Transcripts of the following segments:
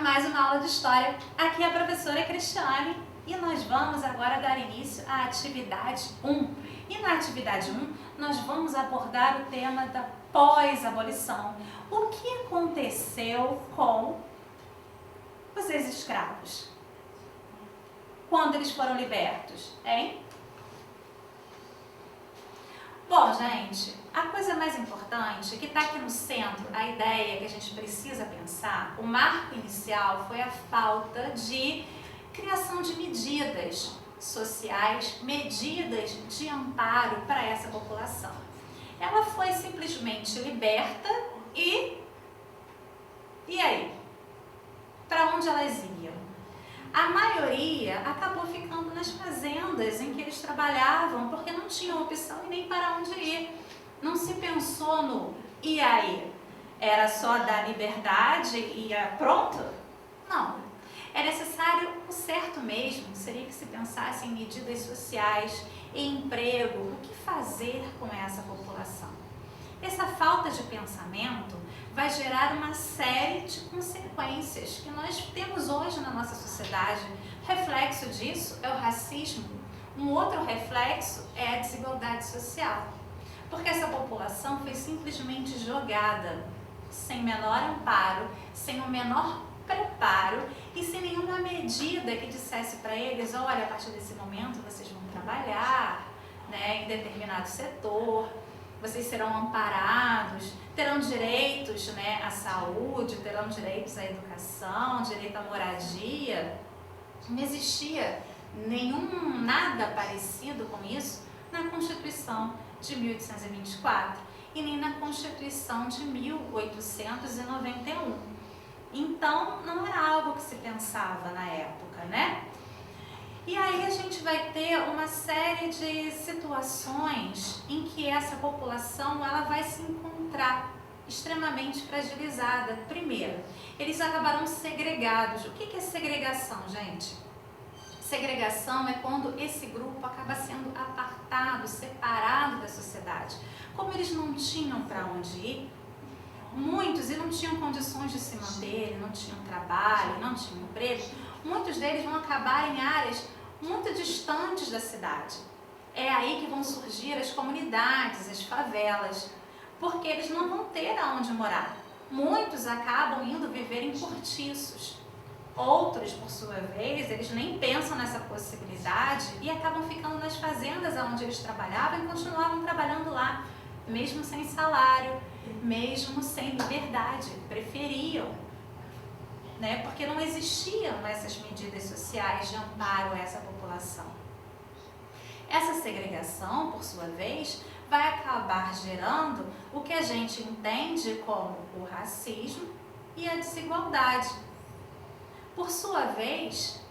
mais uma aula de História. Aqui é a professora Cristiane e nós vamos agora dar início à atividade 1. E na atividade 1 nós vamos abordar o tema da pós-abolição. O que aconteceu com os ex-escravos? Quando eles foram libertos, hein? Bom, gente, a coisa mais importante, que está aqui no centro, a ideia que a gente precisa pensar, o marco inicial foi a falta de criação de medidas sociais, medidas de amparo para essa população. Ela foi simplesmente liberta e aí? Para onde elas iam? A maioria acabou ficando nas fazendas em que eles trabalhavam porque não tinham opção e nem para onde ir. Não se pensou no e aí? Era só dar liberdade e pronto? Não. É necessário o certo mesmo, seria que se pensasse em medidas sociais, em emprego, o que fazer com essa população. Essa falta de pensamento vai gerar uma série de consequências que nós temos hoje na nossa sociedade. Reflexo disso é o racismo. Um outro reflexo é a desigualdade social. Porque essa população foi simplesmente jogada, sem menor amparo, sem o menor preparo e sem nenhuma medida que dissesse para eles, olha, a partir desse momento vocês vão trabalhar, né, em determinado setor, vocês serão amparados, terão direitos, né, à saúde, terão direitos à educação, direito à moradia. Não existia nada parecido com isso na Constituição de 1824 e nem na Constituição de 1891. Então, não era algo que se pensava na época, né? E aí a gente vai ter uma série de situações em que essa população ela vai se encontrar extremamente fragilizada. Primeiro, eles acabaram segregados. O que é segregação, gente? Segregação é quando esse grupo acaba sendo apartado, separado da sociedade. Como eles não tinham para onde ir, muitos e não tinham condições de se manter, não tinham trabalho, não tinham emprego, muitos deles vão acabar em áreas muito distantes da cidade. É aí que vão surgir as comunidades, as favelas, porque eles não vão ter aonde morar. Muitos acabam indo viver em cortiços. Outros, por sua vez, eles nem pensam nessa possibilidade e acabam ficando nas fazendas onde eles trabalhavam e continuavam trabalhando lá, mesmo sem salário, mesmo sem liberdade, preferiam, né? Porque não existiam essas medidas sociais de amparo a essa população. Essa segregação, por sua vez, vai acabar gerando o que a gente entende como o racismo e a desigualdade. Por sua vez,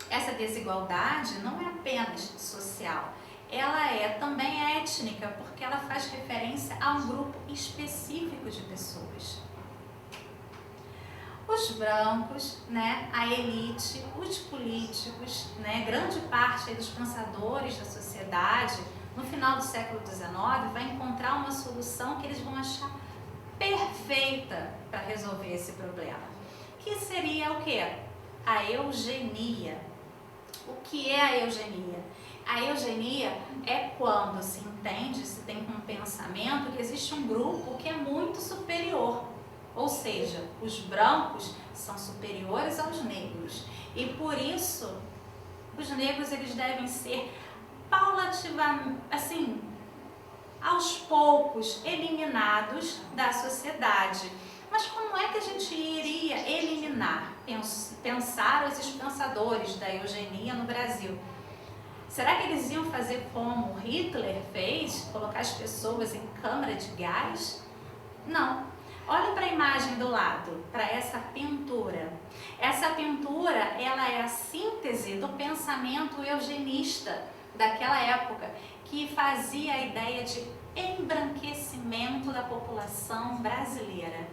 essa desigualdade não é apenas social, ela é também étnica, porque ela faz referência a um grupo específico de pessoas. Os brancos, né, a elite, os políticos, né, grande parte dos pensadores da sociedade, no final do século XIX, vai encontrar uma solução que eles vão achar perfeita para resolver esse problema. Que seria o quê? A eugenia. O que é a eugenia? A eugenia é quando se entende, se tem um pensamento que existe um grupo que é muito superior. Ou seja, os brancos são superiores aos negros. E por isso, os negros eles devem ser paulativamente, assim, aos poucos, eliminados da sociedade. Mas como é que a gente iria eliminar? Pensaram esses pensadores da eugenia no Brasil. Será que eles iam fazer como Hitler fez? Colocar as pessoas em câmara de gás? Não. Olha para a imagem do lado, para essa pintura. Essa pintura, ela é a síntese do pensamento eugenista daquela época, que fazia a ideia de embranquecimento da população brasileira.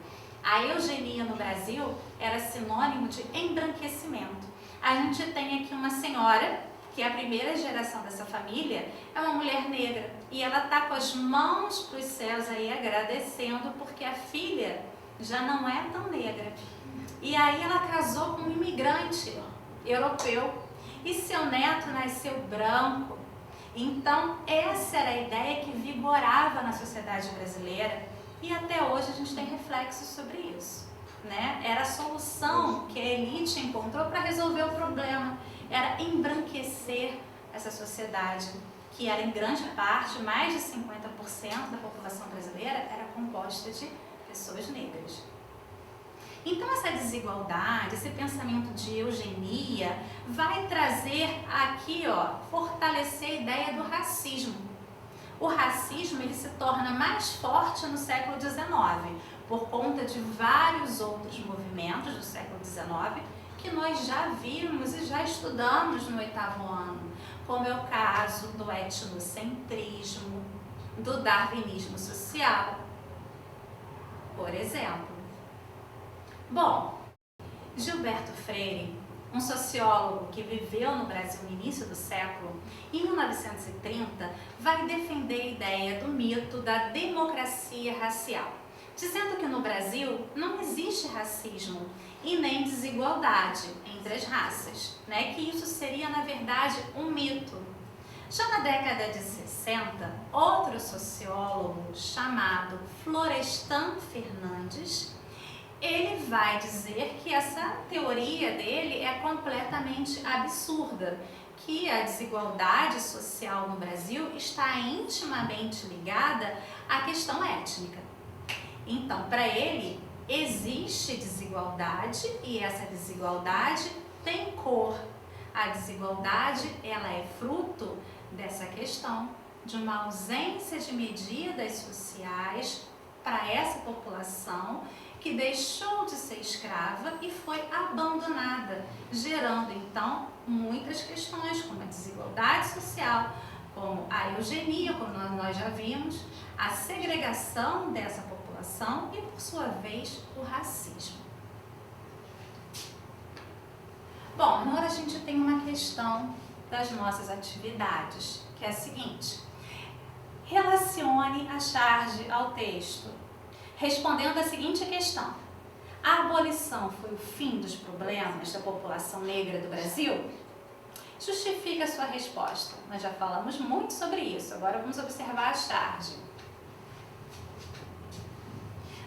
A eugenia no Brasil era sinônimo de embranquecimento. A gente tem aqui uma senhora, que é a primeira geração dessa família, é uma mulher negra. E ela está com as mãos para os céus aí agradecendo, porque a filha já não é tão negra. E aí ela casou com um imigrante europeu e seu neto nasceu branco. Então essa era a ideia que vigorava na sociedade brasileira e até hoje a gente tem reflexos sobre isso, né? Era a solução que a elite encontrou para resolver o problema, era embranquecer essa sociedade, que era em grande parte, mais de 50% da população brasileira era composta de pessoas negras. Então essa desigualdade, esse pensamento de eugenia vai trazer aqui, fortalecer a ideia do racismo. O racismo ele se torna mais forte no século XIX, por conta de vários outros movimentos do século XIX que nós já vimos e já estudamos no 8º ano, como é o caso do etnocentrismo, do darwinismo social, por exemplo. Bom, Gilberto Freire, um sociólogo que viveu no Brasil no início do século, em 1930, vai defender a ideia do mito da democracia racial, dizendo que no Brasil não existe racismo e nem desigualdade entre as raças, né? Que isso seria, na verdade, um mito. Já na década de 60, outro sociólogo chamado Florestan Fernandes, ele vai dizer que essa teoria dele é completamente absurda, que a desigualdade social no Brasil está intimamente ligada à questão étnica. Então, para ele, existe desigualdade e essa desigualdade tem cor. A desigualdade, ela é fruto dessa questão de uma ausência de medidas sociais para essa população que deixou de ser escrava e foi abandonada, gerando então muitas questões como a desigualdade social, como a eugenia, como nós já vimos, a segregação dessa população e, por sua vez, o racismo. Bom, agora a gente tem uma questão das nossas atividades, que é a seguinte: relacione a charge ao texto, respondendo a seguinte questão: a abolição foi o fim dos problemas da população negra do Brasil? Justifique a sua resposta. Nós já falamos muito sobre isso, agora vamos observar a charge.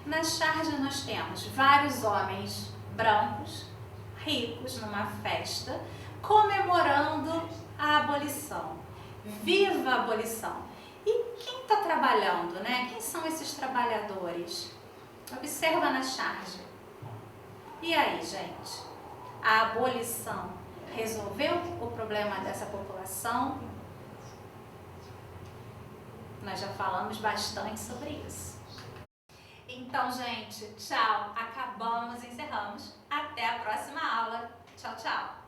Na charge nós temos vários homens brancos, ricos, numa festa, comemorando a abolição. Viva a abolição! E quem está trabalhando, né? Quem são esses trabalhadores? Observa na charge. E aí, gente? A abolição resolveu o problema dessa população? Nós já falamos bastante sobre isso. Então, gente, tchau. Acabamos, encerramos. Até a próxima aula. Tchau, tchau.